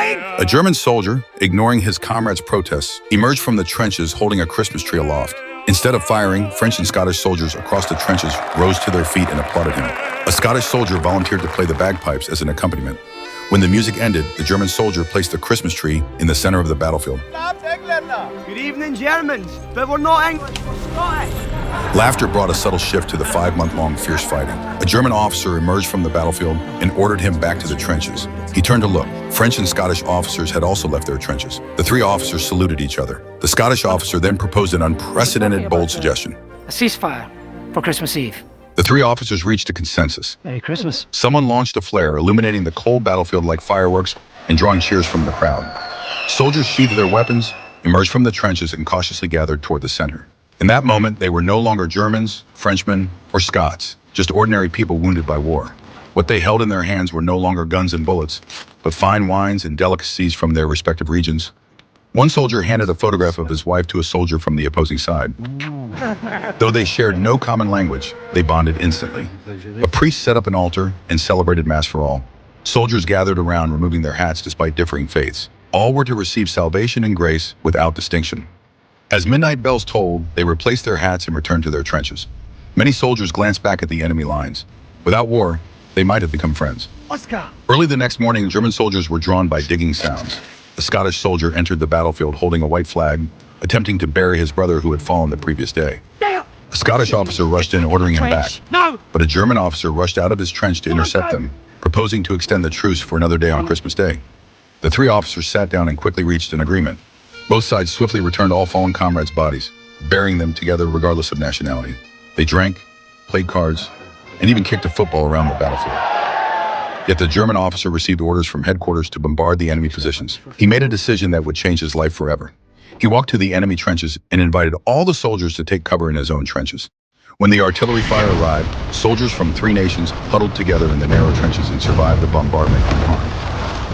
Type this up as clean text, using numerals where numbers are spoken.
A German soldier, ignoring his comrades' protests, emerged from the trenches holding a Christmas tree aloft. Instead of firing, French and Scottish soldiers across the trenches rose to their feet and applauded him. A Scottish soldier volunteered to play the bagpipes as an accompaniment. When the music ended, the German soldier placed the Christmas tree in the center of the battlefield. Good evening, Germans, but we're not English, we're Scottish. Laughter brought a subtle shift to the 5-month-long fierce fighting. A German officer emerged from the battlefield and ordered him back to the trenches. He turned to look. French and Scottish officers had also left their trenches. The three officers saluted each other. The Scottish officer then proposed an unprecedented, bold suggestion. A ceasefire for Christmas Eve. The three officers reached a consensus. Merry Christmas. Someone launched a flare, illuminating the cold battlefield like fireworks and drawing cheers from the crowd. Soldiers sheathed their weapons, emerged from the trenches, and cautiously gathered toward the center. In that moment, they were no longer Germans, Frenchmen, or Scots, just ordinary people wounded by war. What they held in their hands were no longer guns and bullets, but fine wines and delicacies from their respective regions. One soldier handed a photograph of his wife to a soldier from the opposing side. Though they shared no common language, they bonded instantly. A priest set up an altar and celebrated Mass for all. Soldiers gathered around, removing their hats despite differing faiths. All were to receive salvation and grace without distinction. As midnight bells tolled, they replaced their hats and returned to their trenches. Many soldiers glanced back at the enemy lines. Without war, they might have become friends. Oscar! Early the next morning, German soldiers were drawn by digging sounds. A Scottish soldier entered the battlefield holding a white flag, attempting to bury his brother who had fallen the previous day. A Scottish officer rushed in, ordering him back. No! But a German officer rushed out of his trench to intercept them, proposing to extend the truce for another day on Christmas Day. The three officers sat down and quickly reached an agreement. Both sides swiftly returned all fallen comrades' bodies, burying them together regardless of nationality. They drank, played cards, and even kicked a football around the battlefield. Yet the German officer received orders from headquarters to bombard the enemy positions. He made a decision that would change his life forever. He walked to the enemy trenches and invited all the soldiers to take cover in his own trenches. When the artillery fire arrived, soldiers from 3 nations huddled together in the narrow trenches and survived the bombardment unharmed.